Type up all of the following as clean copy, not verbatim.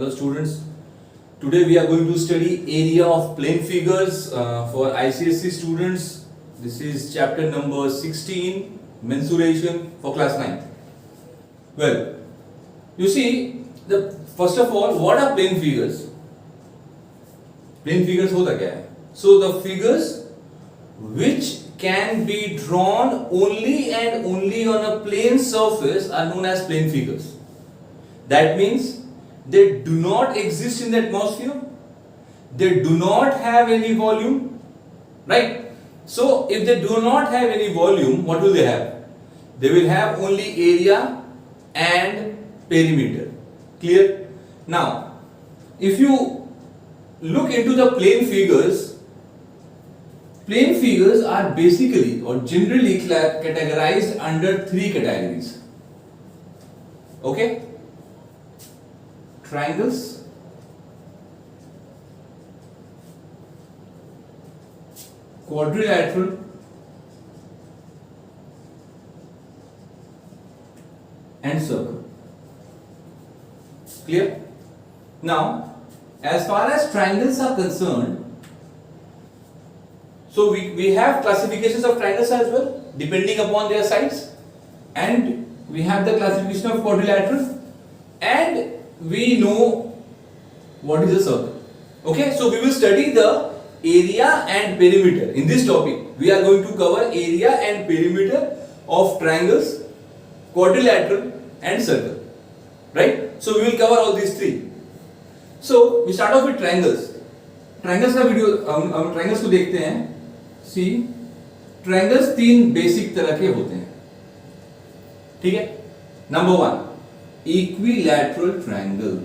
Hello students, today we are going to study area of plane figures for ICSE students. This is chapter number 16, mensuration for class 9. Well, you see, first of all, what are plane figures? Plane figures होता क्या है? So the figures which can be drawn only and only on a plane surface are known as plane figures. That means they do not exist in the atmosphere. They do not have any volume, right? So if they do not have any volume, what will they have? They will have only area and perimeter. Clear? Now, if you look into the plane figures are basically or generally categorized under three categories. Okay? Triangles, quadrilateral, and circle. Clear? Now, as far as triangles are concerned, so we have classifications of triangles as well, depending upon their sides, and we have the classification of quadrilateral, and we know what is a circle. Okay, so we will study the area and perimeter. In this topic, we are going to cover area and perimeter of triangles, quadrilateral, and circle. Right? So we will cover all these three. So we start off with triangles. Triangles का video हम triangles को देखते हैं. See, triangles तीन basic तरह के होते हैं. ठीक है? Number 1, equilateral triangle.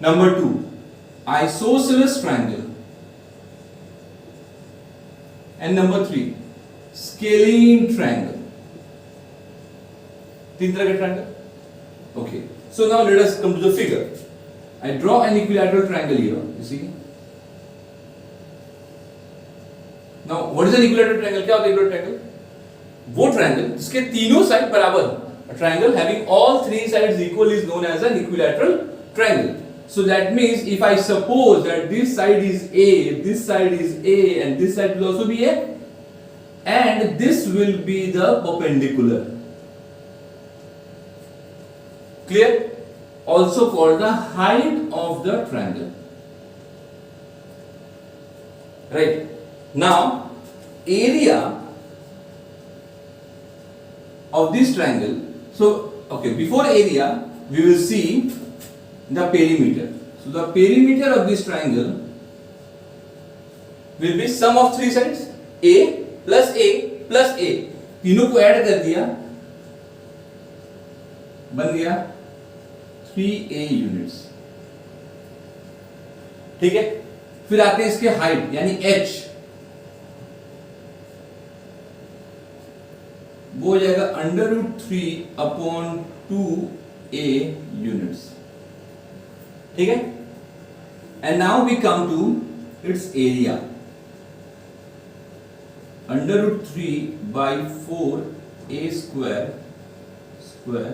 Number 2, isosceles triangle. And number 3, scalene triangle. तीन तरह के triangle. Okay. So now let us come to the figure. I draw an equilateral triangle here. You see. Now, what is an equilateral triangle? क्या होता है equilateral triangle? वो triangle जिसके तीनों side बराबर हो. A triangle having all three sides equal is known as an equilateral triangle. So that means if I suppose that this side is A, this side is A, and this side will also be A, and this will be the perpendicular. Clear? Also called the height of the triangle. Right? Now, area of this triangle. So, okay, before area, we will see the perimeter. So, the perimeter of this triangle will be sum of three sides, A plus A plus A. तीनों को add कर दिया, बन गया 3A units. ठीक है? फिर आते हैं इसके हाइट यानी H. वो हो जाएगा √3/2A यूनिट्स. ठीक है? And now we come to its area. √3/4A²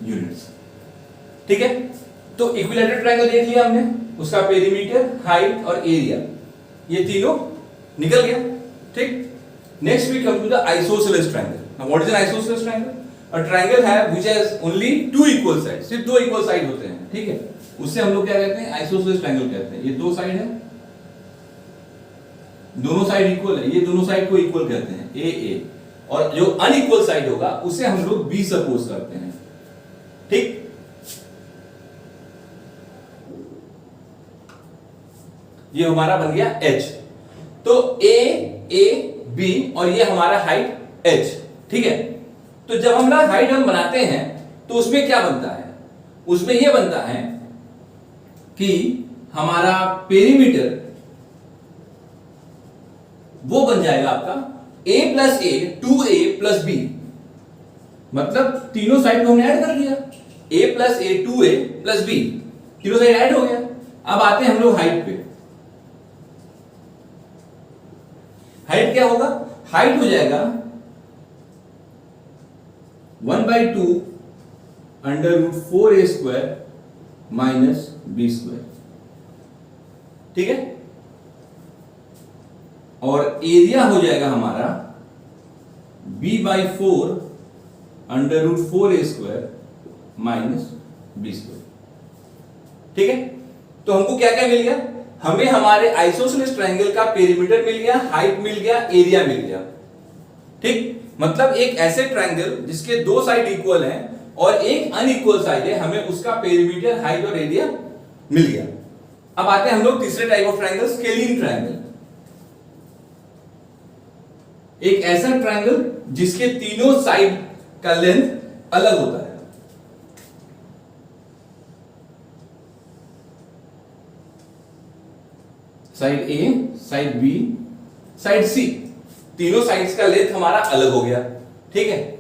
units. ठीक है? तो इक्विलैटरल ट्रायंगल देख लिया हमने, उसका पेरीमीटर, हाइट और एरिया, ये तीनों निकल गया. ठीक? Next we come to the isosceles triangle. Now what is an isosceles triangle? A triangle which has only two equal sides. सिर्फ दो equal side होते हैं. ठीक है? उससे हम लोग क्या कहते हैं? Isosceles triangle कहते हैं. ये दो साइड है, दोनों साइड इक्वल है, ये दोनों साइड को इक्वल कहते हैं, A A. और जो अनइक्वल साइड होगा उसे हम लोग B सपोज करते हैं. ठीक? ये हमारा बन गया H. तो A A B और ये हमारा हाइट H. ठीक है? तो जब हमारा हाइट हम बनाते हैं तो उसमें क्या बनता है? उसमें ये बनता है कि हमारा पेरीमीटर वो बन जाएगा आपका A plus A 2A plus B. मतलब तीनों साइड को हमने ऐड कर दिया. A plus A 2A plus B. तीनों साइड ऐड हो गया. अब आते हैं हम लोग हाइट पे. हाइट क्या होगा? हाइट हो जाएगा 1/2 √4a² माइनस b²। ठीक है, और एरिया हो जाएगा हमारा b/4 √4a² माइनस b²। ठीक है, तो हमको क्या क्या मिल गया? हमें हमारे आइसोसेलेस ट्रायंगल का पेरीमीटर मिल गया, हाइट मिल गया, एरिया मिल गया। ठीक, मतलब एक ऐसे ट्रायंगल जिसके दो साइड इक्वल हैं और एक अनइक्वल साइड है, हमें उसका पेरीमीटर, हाइट और एरिया मिल गया। अब आते हैं हम लोग तीसरे type of triangle, scalene triangle. एक ऐसा ट्रायंगल जिसके तीनों साइड का लेंथ अलग होता है। साइड ए, साइड बी, साइड सी, तीनों साइड्स का लेंथ हमारा अलग हो गया। ठीक है,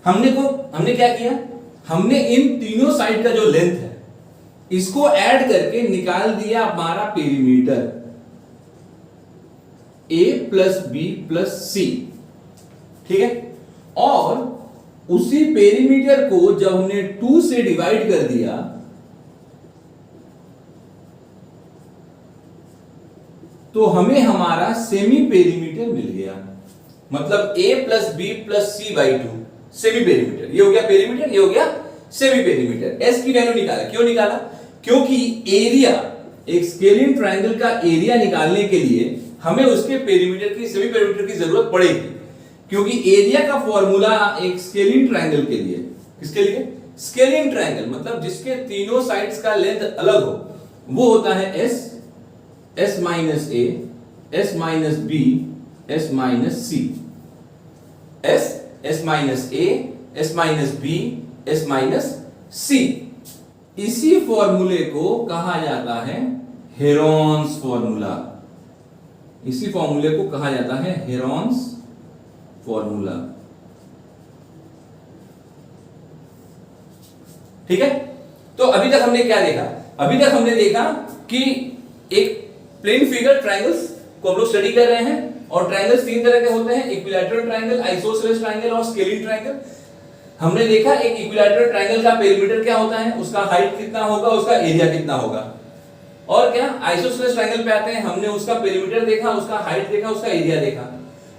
हमने क्या किया? हमने इन तीनों साइड का जो लेंथ है इसको ऐड करके निकाल दिया हमारा perimeter a plus B plus C. ठीक है, और उसी पेरीमीटर को जब हमने 2 से डिवाइड कर दिया तो हमें हमारा सेमी पेरीमीटर मिल गया। मतलब a plus B plus C by 2 semi perimeter. ये हो गया पेरीमीटर, ये हो गया सेमी पेरीमीटर। s की वैल्यू निकाला। क्यों निकाला? क्योंकि एरिया, एक स्केलिन ट्रायंगल का एरिया निकालने के लिए हमें उसके पेरीमीटर की, सेमी पेरीमीटर की जरूरत पड़ेगी। क्योंकि एरिया का फॉर्मूला एक स्केलिन ट्रायंगल के लिए, किसके लिए? स्केलिन ट्रायंगल, मतलब जिसके तीनों साइड्स का लेंथ अलग हो, वो होता है s minus a, s minus b, s minus c। s minus a, s minus b, s minus c। इसी फॉर्मूले को कहा जाता है हेरोन्स फॉर्मूला। इसी फॉर्मूले को कहा जाता है हेरोन्स फॉर्मूला। ठीक है, तो अभी तक हमने क्या देखा? अभी तक हमने देखा कि एक प्लेन फिगर ट्रायंगल्स को हम लोग स्टडी कर रहे हैं, और ट्रायंगल्स तीन तरह के होते हैं, इक्विलैटरल ट्रायंगल, आइसोसेलेस ट्रायंगल और स्केलिन ट्रायंगल। हमने देखा एक इक्विलैटरल ट्रायंगल का पेरीमीटर क्या होता है, उसका हाइट कितना होगा, उसका एरिया कितना होगा। और क्या, आइसोसेलेस ट्रायंगल पे आते हैं, हमने उसका पेरीमीटर देखा, उसका हाइट देखा, उसका एरिया देखा।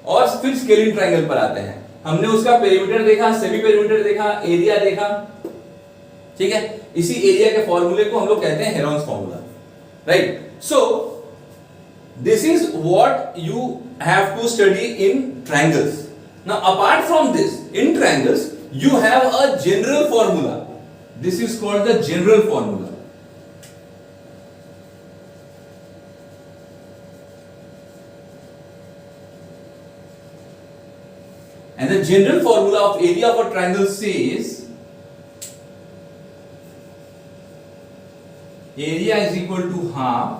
और फिर स्केलिन ट्रायंगल पर आते हैं, हमने उसका पेरीमीटर देखा, सेमी पेरीमीटर देखा, एरिया देखा। ठीक है, इसी एरिया के फॉर्मूले को हम लोग कहते हैं Heron's formula, right? So this is what you have to study in triangles. Now apart from this, in triangles you have a general formula. This is called the general formula. And the general formula of area of a triangle says area is equal to half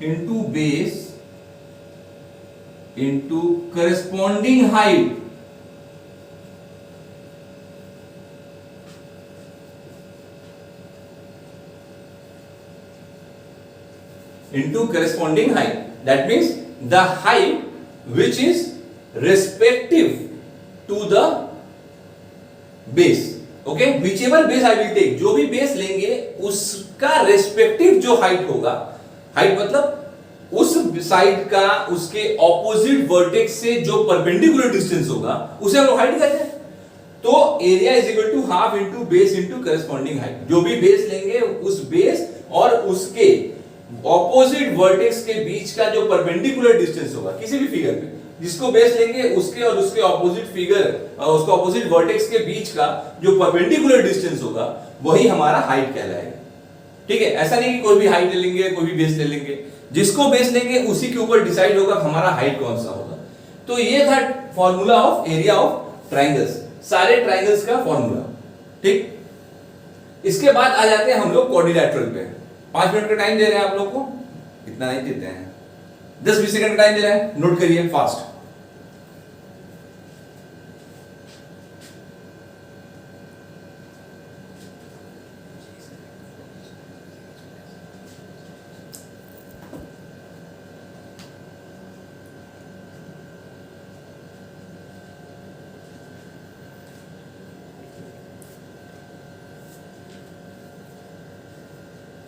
into base into corresponding height into corresponding height. That means the height which is respective to the base. Okay, whichever base I will take, जो भी base लेंगे उसका respective जो height होगा, height मतलब उस side का, उसके ऑपोजिट वर्टेक्स से जो परपेंडिकुलर डिस्टेंस होगा उसे हम लोग हाइट कहते हैं। तो area is equal to half into base into corresponding height. जो भी बेस लेंगे उस बेस और उसके ऑपोजिट वर्टेक्स के बीच का जो परपेंडिकुलर डिस्टेंस होगा किसी भी फिगर में, जिसको बेस लेंगे उसके और उसके ऑपोजिट फिगर, उसके ऑपोजिट वर्टेक्स के बीच का जो परपेंडिकुलर डिस्टेंस होगा वही हमारा हाइट कहलाएगा। ठीक है, ऐसा नहीं कि कोई भी हाइट ले लेंगे, कोई भी बेस ले लेंगे, जिसको बेस लेंगे उसी के ऊपर डिसाइड होगा हमारा हाइट कौन सा होगा। तो ये था formula of area of triangles, सारे ट्रायंगल्स का फॉर्मूला। ठीक, इसके बाद आ जाते हैं हम लोग क्वाड्रिलैटरल पे। 5 मिनट का टाइम दे रहे हैं आप लोग को, इतना नहीं देते हैं, 10-20 सेकंड का टाइम दे रहे हैं, नोट करिए फास्ट।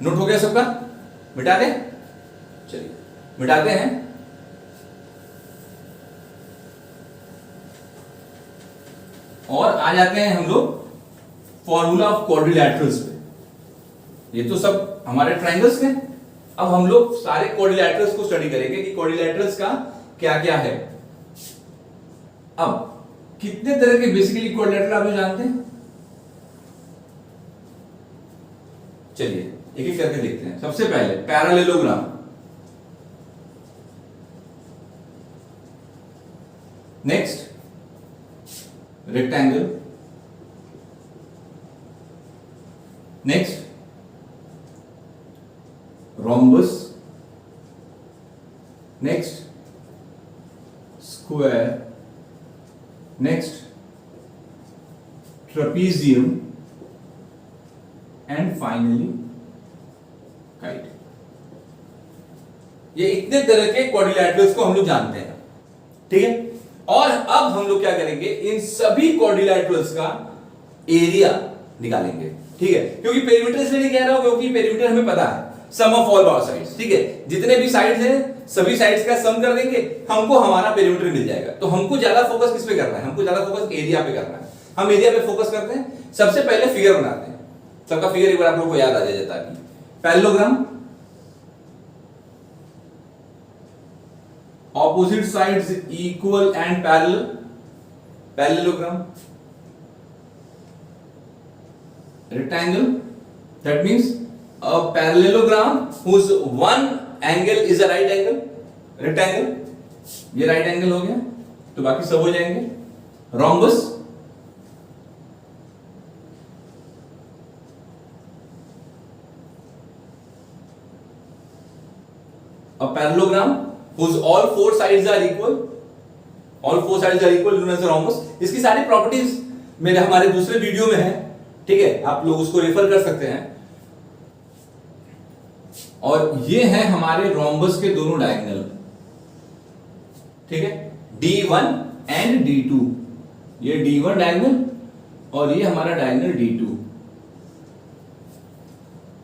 नोट हो गया सबका? मिटा दें? चलिए मिटाते हैं। और आ जाते हैं हम लोग फॉर्मूला ऑफ क्वाड्रिलैटरल्स पे। ये तो सब हमारे ट्रायंगल्स थे। अब हम लोग सारे क्वाड्रिलैटरल्स को स्टडी करेंगे कि क्वाड्रिलैटरल्स का क्या क्या है। अब कितने तरह के बेसिकली क्वाड्रिलैटरल आप लोग जानते हैं? चलिए एक एक करके देखते हैं। सबसे पहले parallelogram, next rectangle, next rhombus, next square, next trapezium and finally kite. ये इतने तरह के क्वाड्रिलैटरल्स को हम लोग जानते हैं, ठीक है। और अब हम लोग क्या करेंगे, इन सभी क्वाड्रिलैटरल्स का एरिया निकालेंगे, ठीक है। क्योंकि पेरीमीटर इसलिए नहीं कह रहा हूं क्योंकि पेरीमीटर हमें पता है, सम ऑफ ऑल बार साइड्स, ठीक है। जितने भी साइड्स हैं सभी साइड्स का सम कर देंगे, हमको हमारा पेरीमीटर मिल जाएगा। तो हमको ज्यादा फोकस किस पे करना है? हमको ज्यादा फोकस एरिया पे करना है। हम एरिया पे फोकस करते हैं। सबसे पहले फिगर बनाते हैं। सबका फिगर एक बार आप लोगों को याद आ जाए ताकि parallelogram, opposite sides equal and parallel, parallelogram, rectangle, that means a parallelogram whose one angle is a right angle, rectangle, ये right angle हो गया, तो बाकी सब हो जाएंगे। rhombus, a parallelogram whose all four sides are equal, all four sides are equal known as a rhombus। इसकी सारी प्रॉपर्टीज मेरे हमारे दूसरे वीडियो में है, ठीक है, आप लोग उसको रेफर कर सकते हैं। और ये है हमारे रोम्बस के दोनों डायगोनल, ठीक है, D1 एंड D2। ये D1 डायगोनल और ये हमारा डायगोनल D2,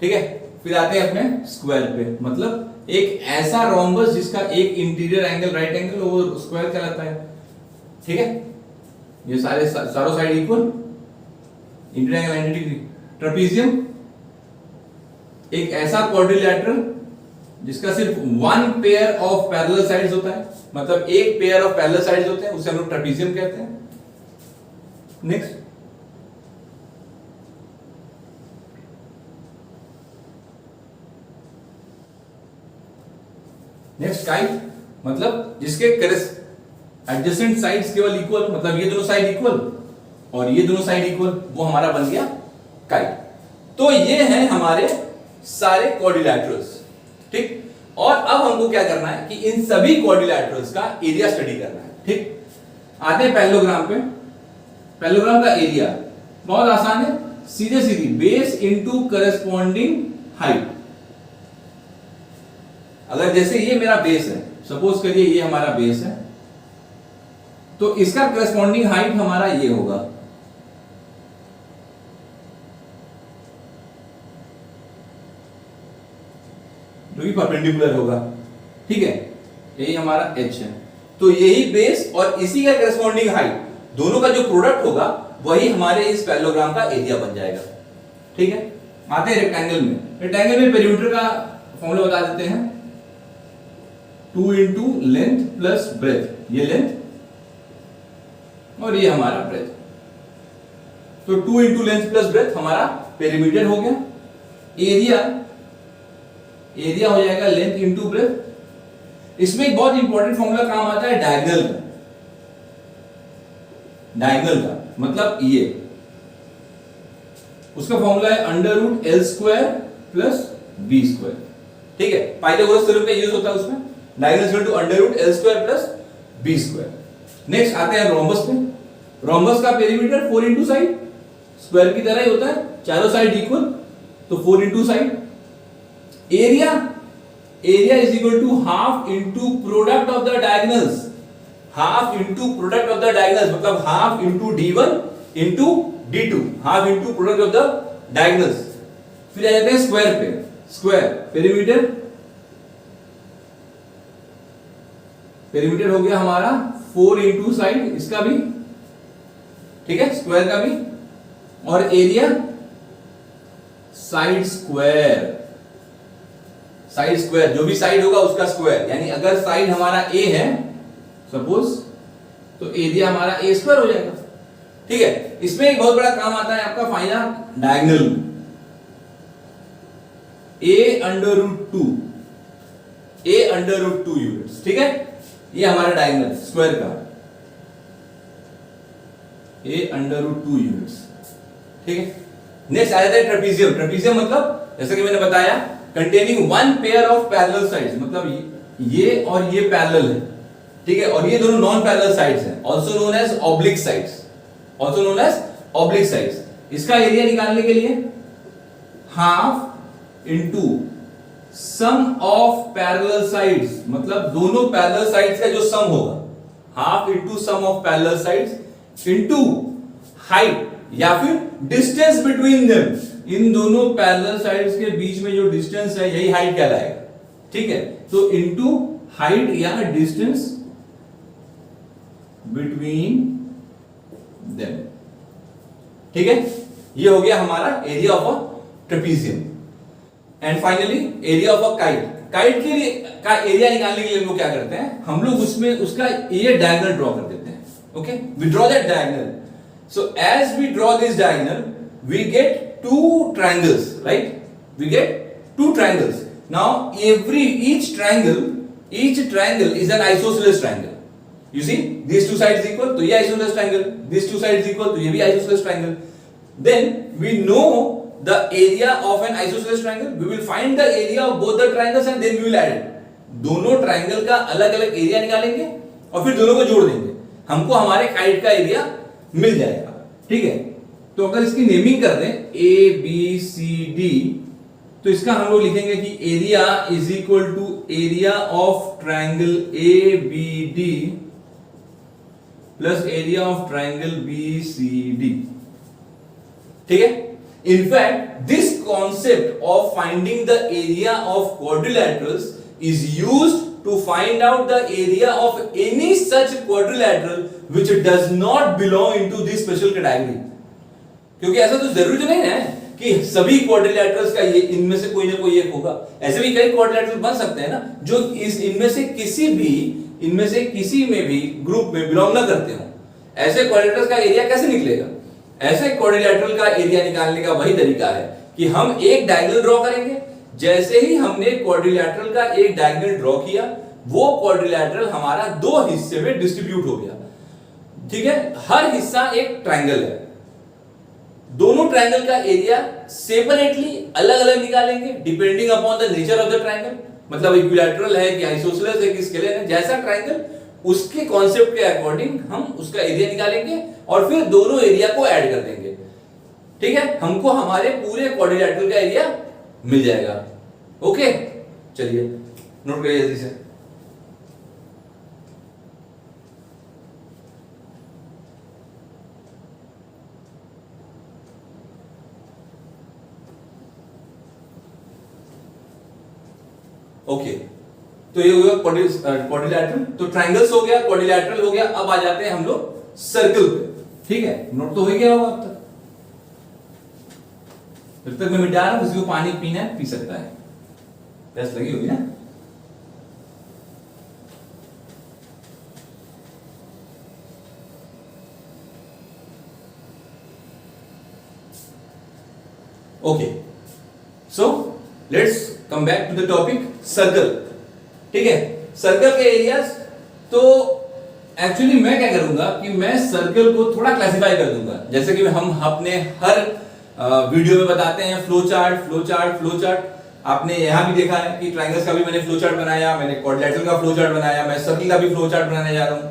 ठीक है। फिर आते हैं अपने स्क्वायर पे, मतलब एक ऐसा रोम्बस जिसका एक इंटीरियर एंगल राइट एंगल वो स्क्वायर कहलाता है, ठीक है। ये चारों side equal, interior angle 90 degree. Trapezium, एक ऐसा क्वाड्रिलैटरल जिसका सिर्फ one pair of parallel sides होता है, मतलब एक पेयर ऑफ पैरेलल साइड्स होते हैं, उसे हम लोग ट्रेपीजियम कहते हैं। नेक्स्ट काइट, मतलब जिसके एडजेसेंट साइड्स केवल इक्वल, मतलब ये दोनों साइड इक्वल और ये दोनों साइड इक्वल, वो हमारा बन गया काइट। तो ये हैं हमारे सारे क्वाड्रिलैटरल्स, ठीक। और अब हमको क्या करना है कि इन सभी क्वाड्रिलैटरल्स का एरिया स्टडी करना है, ठीक। आते हैं पैरेललोग्राम पे। पैरेललोग्राम का एरिया बहुत आसान है, सीधे सीधी बेस इनटू करस्पॉन्डिंग हाइट। अगर जैसे ये मेरा बेस है, सपोज करिए ये हमारा बेस है, तो इसका करस्पॉन्डिंग हाइट हमारा ये होगा, जो कि परपेंडिकुलर होगा, ठीक है। यही हमारा h है। तो यही बेस और इसी का करस्पॉन्डिंग हाइट, दोनों का जो प्रोडक्ट होगा वही हमारे इस पैरेललोग्राम का एरिया बन जाएगा, ठीक है। आते हैं रेक्टेंगल में। रेक्टेंगल में पेरीमीटर का फॉर्मूला बता देते हैं, 2 इंटू लेंथ प्लस ब्रेथ, ये लेंथ और ये हमारा ब्रेथ। तो 2 इंटू लेंथ प्लस ब्रेथ हमारा पेरीमीटर हो गया। एरिया हो जाएगा लेंथ इंटू ब्रेथ। इसमें एक बहुत इंपॉर्टेंट फॉर्मूला काम आता है डायगोनल का। डायगोनल का मतलब ये, उसका फॉर्मूला है √L² प्लस B², ठीक है। पाइथागोरस थ्योरम का यूज होता है उसमें। Diagonal equal to √L² plus B²। Next आते हैं रोम्बस पे। रोम्बस का पेरीमीटर 4 इंटू साइड, स्क्वायर की तरह ही होता है, चारों साइड इक्वल, तो 4 into side. Area is equal to half into product of the diagonals, half into product of the diagonals, मतलब half into D1 into D2, half into product of the diagonals. फिर आ जाते हैं square पे। Square, perimeter, perimeter हो गया हमारा 4 into side, इसका भी ठीक है, स्क्वायर का भी, और area side square, side square, जो भी साइड होगा उसका स्क्वायर, यानी अगर साइड हमारा ए है सपोज, तो एरिया हमारा ए स्क्वायर हो जाएगा। ठीक है, इसमें एक बहुत बड़ा काम आता है आपका, find out diagonal, A under root 2, A under root 2 units. ठीक है, ये हमारा डायगोनल स्क्वायर का, ए अंडर रूट 2 यूनिट्स। ठीक है, नेक्स्ट आ जाता है ट्रेपीजियम। ट्रेपीजियम मतलब जैसा कि मैंने बताया, containing one pair of parallel sides, मतलब ये और ये पैरेलल है। ठीक है, और ये दोनों नॉन पैरेलल साइड्स हैं, also known as oblique sides, also known as oblique sides. इसका एरिया निकालने के लिए half into sum of parallel sides, मतलब दोनों पैरेलल साइड्स का जो सम होगा, half into sum of parallel sides into height या फिर डिस्टेंस बिटवीन देम, इन दोनों पैरेलल साइड्स के बीच में जो डिस्टेंस है यही हाइट कहलाएगा। ठीक है, तो इनटू हाइट या डिस्टेंस बिटवीन देम। ठीक है, ये हो गया हमारा area of a trapezium. And finally area of a kite. Kite के लिए का एरिया निकालने के लिए हम लोग क्या करते हैं, हम लोग उसमें उसका ये डायगोनल ड्रॉ कर देते हैं। Okay, we draw that diagonal. So as we draw this diagonal, we get two triangles, right? We get two triangles. Now each triangle is an isosceles triangle. You see, these two sides equal, तो ये isosceles triangle. These two sides equal, तो ये भी isosceles triangle. Then we know the area of an isosceles triangle. We will find the area of both the triangles and then we will add it. दोनों triangle का अलग-अलग area निकालेंगे और फिर दोनों को जोड़ देंगे, हमको हमारे काइट का एरिया मिल जाएगा। ठीक है, तो अगर इसकी नेमिंग कर दें ए बी सी डी, तो इसका हम लोग लिखेंगे कि area is equal to area of triangle A B D plus area of triangle B C D. ठीक है, in fact this concept of finding the area of quadrilaterals is used to find out the area of any such quadrilateral which does not belong into this special category। क्योंकि ऐसा तो जरूरी तो नहीं है कि सभी क्वाड्रिलैटरल्स का ये इनमें से कोई ना कोई एक होगा, ऐसे भी कई क्वाड्रिलैटरल बन सकते हैं ना जो इनमें से किसी में भी ग्रुप में बिलोंग ना करते हो। ऐसे क्वाड्रिलैटरल्स का एरिया कैसे निकलेगा? ऐसे क्वाड्रिलैटरल का एरिया निकालने का वही तरीका है कि हम एक डायगोनल ड्रॉ करेंगे। जैसे ही हमने क्वाड्रिलैटरल का एक डायगोनल ड्रॉ किया, वो क्वाड्रिलैटरल हमारा दो हिस्से में डिस्ट्रीब्यूट हो गया। ठीक है, हर हिस्सा एक ट्रायंगल है, दोनों ट्रायंगल का एरिया सेपरेटली अलग अलग निकालेंगे depending upon the nature of the triangle. मतलब इक्विलैटरल है कि आइसोसेलेस है कि स्केलर है, जैसा ट्रायंगल उसके कॉन्सेप्ट के अकॉर्डिंग हम उसका एरिया निकालेंगे और फिर दोनों एरिया को ऐड कर देंगे। ठीक है, हमको हमारे पूरे क्वाड्रिलैटरल का एरिया मिल जाएगा। ओके, चलिए नोट करिए जल्दी से। ओके, तो ये हो गया क्वाड्रिलैटरल। तो ट्रायंगल्स हो गया, क्वाड्रिलैटरल हो गया। अब आ जाते हैं हम लोग सर्कल पे। ठीक है, नोट तो हो गया होगा अब तक। जब तक मैं मिटा रहा हूं, किसी को पानी पीना है पी सकता है, प्यास लगी होगी ना। Okay, so let's come back to the topic circle. ठीक है, सर्कल के एरियाज। तो एक्चुअली मैं क्या करूंगा कि मैं सर्कल को थोड़ा क्लासिफाई कर दूंगा, जैसे कि हम अपने हर वीडियो में बताते हैं फ्लो चार्ट। आपने यहां भी देखा है कि ट्रायंगल्स का भी मैंने फ्लो चार्ट बनाया, मैंने क्वाड्रिलैटरल का फ्लो चार्ट बनाया, मैं सर्कल का भी फ्लो चार्ट बनाने जा रहा हूं।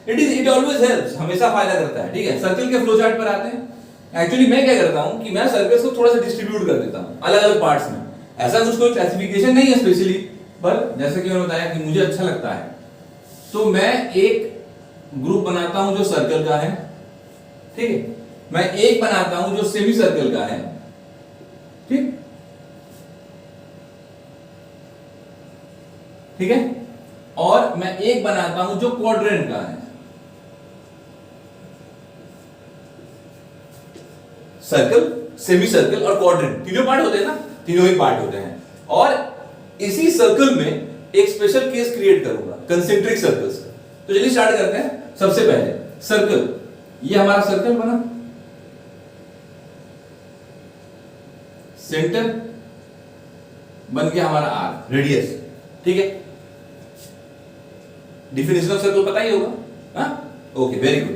इट ऑलवेज हेल्प्स, हमेशा फायदा करता है। ठीक है, सर्कल के फ्लो चार्ट पर आते हैं। एक्चुअली मैं क्या करता हूं कि मैं सर्कल्स को थोड़ा सा डिस्ट्रीब्यूट कर देता हूं अलग अलग पार्ट्स में। ऐसा कुछ कोई क्लासिफिकेशन नहीं है स्पेशली, पर जैसे कि मैंने बताया कि मुझे अच्छा लगता है, तो मैं एक ग्रुप बनाता हूं जो सर्कल का है। ठीक है, मैं एक बनाता हूं जो सेमी सर्कल का है। ठीक, ठीक है, और मैं एक बनाता हूं जो क्वाड्रेंट का है, सर्कल, सेमी सर्कल और क्वाड्रेंट तीनों पार्ट होते हैं ना, तीनों ही पार्ट होते हैं। और इसी सर्कल में एक स्पेशल केस क्रिएट करूंगा, कंसेंट्रिक सर्कल्स का। तो चलिए स्टार्ट करते हैं। सबसे पहले सर्कल, ये हमारा सर्कल बना, सेंटर बन गया हमारा आर, रेडियस, ठीक है। डिफिनेशन ऑफ सर्कल पता ही होगा, हाँ, ओके, वेरी गुड।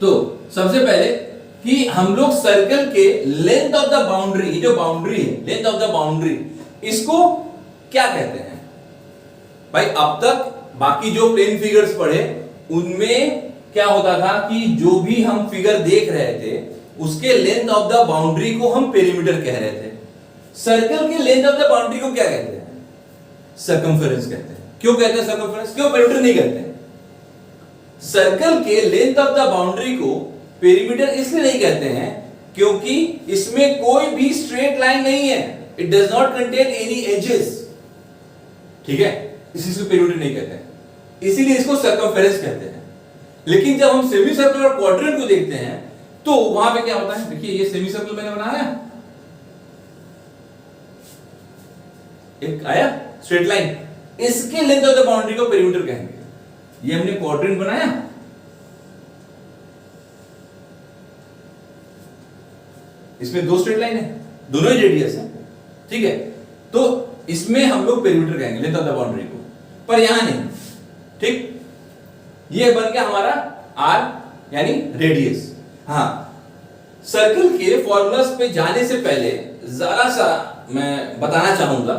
तो सबसे पहले कि हम लोग सर्कल के लेंथ ऑफ द बाउंड्री, ये जो बाउंड्री है, लेंथ ऑफ द बाउंड्री, इसको क्या कहते हैं भाई? अब तक बाकी जो प्लेन फिगर्स पढ़े उनमें क्या होता था कि जो भी हम फिगर देख रहे थे उसके लेंथ ऑफ द बाउंड्री को हम पेरीमीटर कह रहे थे। सर्कल के लेंथ ऑफ द बाउंड्री को क्या कहते हैं? सर्कमफेरेंस कहते हैं। क्यों कहते हैं सर्कमफेरेंस, क्यों पेरीमीटर नहीं कहते हैं? सर्कल के लेंथ ऑफ द बाउंड्री को पेरीमीटर इसलिए नहीं कहते हैं क्योंकि इसमें कोई भी स्ट्रेट लाइन नहीं है, it does not contain any edges, ठीक है, इसलिए पेरीमीटर नहीं कहते हैं, इसीलिए इसको सर्कमफेरेंस कहते हैं। लेकिन जब हम सेमी सर्कल और क्वाड्रेंट को देखते हैं तो वहां पे क्या होता है? देखिए ये सेमी सर्कल मैंने बनाया, एक आया स्ट्रेट लाइन, इसके लेंथ ऑफ द बाउंड्री को पेरीमीटर कहेंगे। ये हमने क्वाड्रेंट बनाया, इसमें दो स्ट्रेट लाइन है, दोनों ही रेडियस है, ठीक है, तो इसमें हम लोग पेरीमीटर कहेंगे लेंथ ऑफ द बाउंड्री को, पर यहां नहीं, ठीक। ये बन गया हमारा आर यानी रेडियस। हाँ, सर्कल के फॉर्मूलास पे जाने से पहले जरा सा मैं बताना चाहूंगा,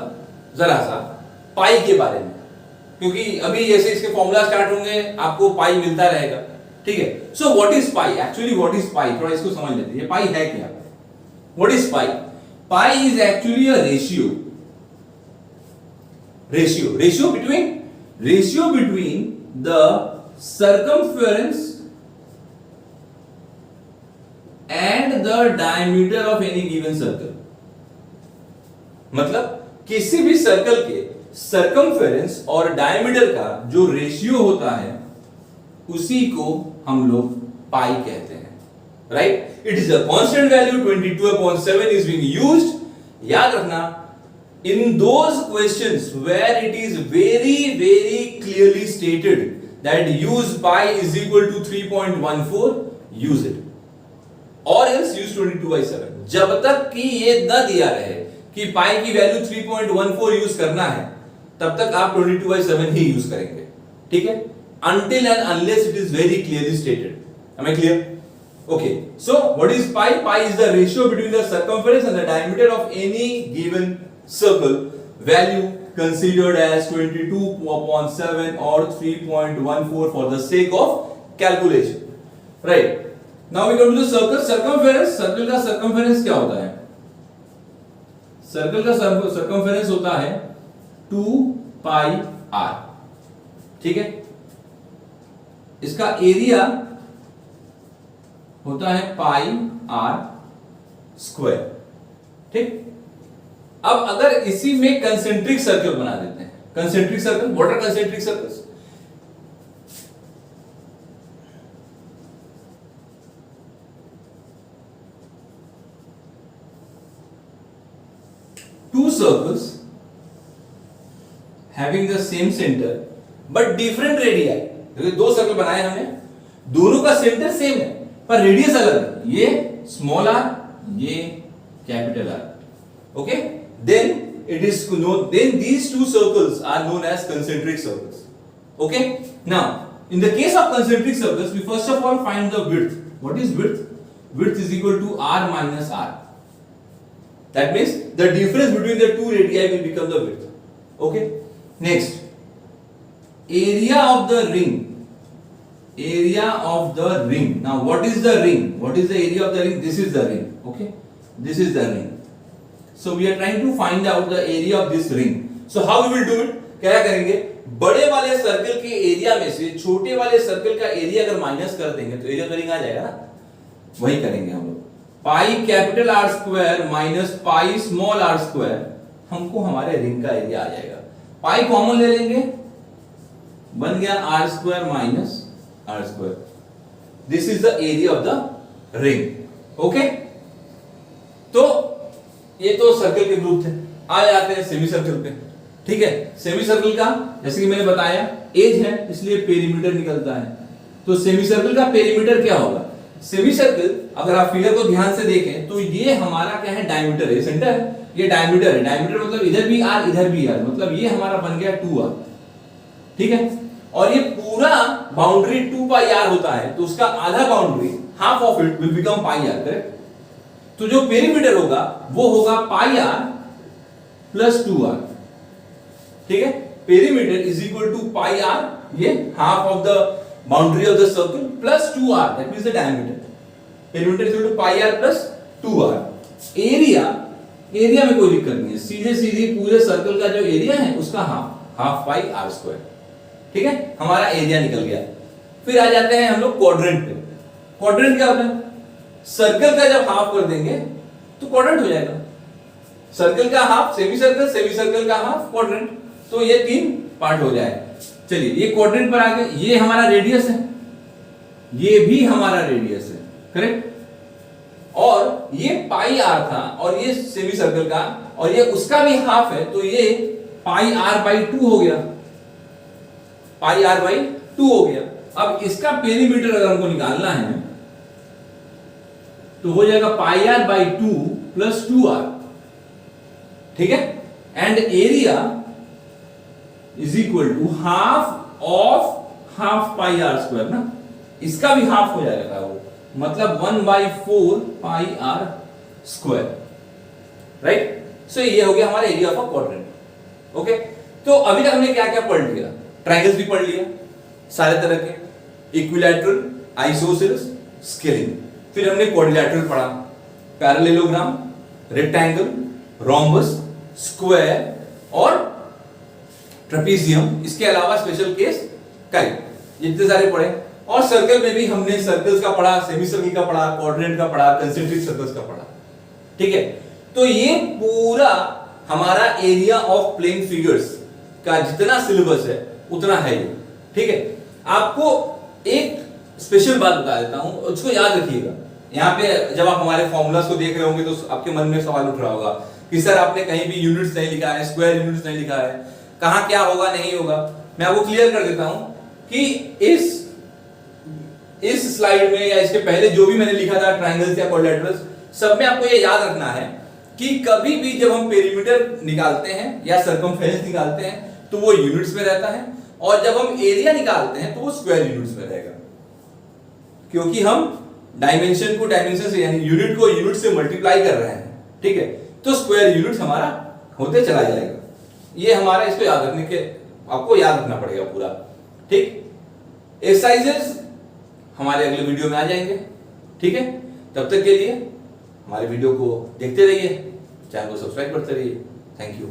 जरा सा पाई के बारे में, क्योंकि अभी जैसे इसके फॉर्मूला स्टार्ट होंगे आपको पाई मिलता रहेगा, ठीक है। So what is pi, actually what is pi, थोड़ा इसको समझ लेते हैं, ये पाई है क्या? What is pi? Pi is actually a ratio between the circumference and the diameter of any given circle. मतलब किसी भी सर्कल के सर्कमफेरेंस और डायमीटर का जो रेशियो होता है उसी को हम लोग पाई कहते हैं, right? It is a constant value, 22/7 is being used. याद रखना, in those questions where it is very very clearly stated that use pi is equal to 3.14, use it, or else use 22/7. जब तक कि ये न दिया रहे कि पाई की वैल्यू 3.14 यूज करना है, तब तक आप 22/7 ही यूज करेंगे, ठीक है, until and unless it is very clearly stated. Am I clear? Okay, so what is pi? Pi is the ratio between the circumference and the diameter of any given circle. Value considered as 22/7 or 3.14 for the sake of calculation. Right? Now we come to the circle. Circumference. Circle का circumference क्या होता है? Circle का circumference होता है 2 pi r. ठीक है? इसका एरिया होता है पाई आर स्क्वायर, ठीक। अब अगर इसी में कंसेंट्रिक सर्कल बना देते हैं, concentric circle, what are concentric circles? Two circles having the same center but different radii. देखिए दो सर्कल बनाए हमने, दोनों का सेंटर सेम है पर रेडियस अलग है, ये स्मॉल आर, ये capital R, okay. Then it is known, then these two circles are known as concentric circles, okay. Now in the case of concentric circles, we first of all find the width. What is width? Width is equal to r minus r. That means the difference between the two radii will become the width, okay. Next, area of the ring. Area of the ring. Now what is the ring? What is the area of the ring? This is the ring, okay. This is the ring. So we are trying to find out the area of this ring. So how we will do it? क्या करेंगे? बड़े वाले circle के area में से छोटे वाले circle का एरिया अगर माइनस कर देंगे तो एरिया तो रिंग आ जाएगा ना, वही करेंगे हम लोग। Pi capital R square minus pi small R square, हमको हमारे रिंग का एरिया आ जाएगा। पाई कॉमन ले लेंगे, बन गया R square minus R square. This is the area of the ring. Okay, तो ये तो सर्कल के ग्रुप थे। आ जाते हैं सेमी सर्कल पे। ठीक है, सेमी सर्कल का जैसे कि मैंने बताया एज है इसलिए पेरीमीटर निकलता है। तो सेमी सर्कल का पेरीमीटर क्या होगा? सेमी सर्कल अगर आप फिगर को ध्यान से देखें तो ये हमारा क्या है, डायमीटर है, सेंटर है, ये डायमीटर है। डायमीटर मतलब इधर भी आर इधर भी आर, मतलब ये हमारा बन गया 2r। ठीक है, और ये पूरा बाउंड्री 2 पाई आर होता है, तो उसका आधा boundary half of it will become pi R, correct? तो जो पेरीमीटर होगा वो होगा पाई आर प्लस 2r। ठीक है, perimeter is equal to pi R, ये half of the boundary of the circle, plus 2r, that means the diameter. Perimeter is equal to pi R plus 2r। Area में कोई दिक्कत नहीं है, सीधे सीधे पूरे सर्कल का जो एरिया है उसका हाफ पाई आर स्क्वायर। ठीक है, हमारा एरिया निकल गया। फिर आ जाते हैं हम लोग क्वाड्रेंट पे। क्वाड्रेंट क्या होता है? सर्कल का जब हाफ कर देंगे तो क्वाड्रेंट हो जाएगा। सर्कल का half semi circle, semi circle का हाफ क्वाड्रेंट, तो ये 3 पार्ट हो जाए। चलिए, ये क्वाड्रेंट पर आके ये हमारा रेडियस है, ये भी हमारा रेडियस है, करेक्ट? और ये पाई आर था और ये सेमी सर्कल का, और ये उसका भी हाफ है, तो ये पाई आर बाई 2 हो गया, पाई आर बाई 2 हो गया। अब इसका पेरीमीटर अगर हमको निकालना है तो हो जाएगा पाई आर बाई 2 प्लस 2r। ठीक है, and area is equal to half of half pi R square ना, इसका भी हाफ हो जाएगा वो, मतलब 1/4 pi R square, right? So ये हो गया हमारा area of a quadrant. Okay, तो अभी तक हमने क्या क्या पढ़ लिया? ट्रायंगल्स भी पढ़ लिया सारे तरह के, इक्विलैटरल, आइसोसेलेस, स्केलिंग। फिर हमने क्वाड्रिलैटरल पढ़ा, पैरेललोग्राम, रेक्टेंगल, रोम्बस, स्क्वायर और ट्रेपीजियम। इसके अलावा स्पेशल केस, काइट, इतने सारे पढ़े। और सर्कल में भी हमने सर्कल्स का पढ़ा, सेमी सर्कल का पढ़ा, क्वाड्रेंट का पढ़ा, कंसेंट्रिक सर्कल्स का पढ़ा। ठीक है, तो ये पूरा हमारा एरिया ऑफ प्लेन फिगर्स का जितना सिलेबस है उतना है ये। ठीक है, आपको एक स्पेशल बात बता देता हूं, उसको याद रखिएगा। यहाँ पे जब आप हमारे फॉर्मूलास को देख रहे होंगे तो आपके मन में सवाल उठ रहा होगा कि सर आपने कहीं भी यूनिट्स नहीं लिखा है, स्क्वायर यूनिट्स नहीं लिखा है, कहां क्या होगा नहीं होगा। मैं आपको क्लियर कर देता हूं कि इस स्लाइड में या इसके पहले जो भी मैंने लिखा था ट्रायंगल्स या क्वाड्रिलैटरल्स, सब में आपको ये याद रखना है कि कभी भी जब हम पेरीमीटर निकालते हैं या सर्कमफेरेंस निकालते हैं तो वो यूनिट्स में रहता है, और जब हम एरिया निकालते हैं तो वो स्क्वायर यूनिट्स में रहेगा, क्योंकि हम डायमेंशन को डायमेंशन से यानी यूनिट को यूनिट से मल्टीप्लाई कर रहे हैं। ठीक है, तो स्क्वायर यूनिट हमारा होते चला जाएगा। ये हमारा, इसको याद रखने के आपको याद रखना पड़ेगा पूरा। ठीक, एक्सरसाइजेस हमारे अगले वीडियो में आ जाएंगे। ठीक है, तब तक के लिए हमारे वीडियो को देखते रहिए, चैनल को सब्सक्राइब करते रहिए। Thank you.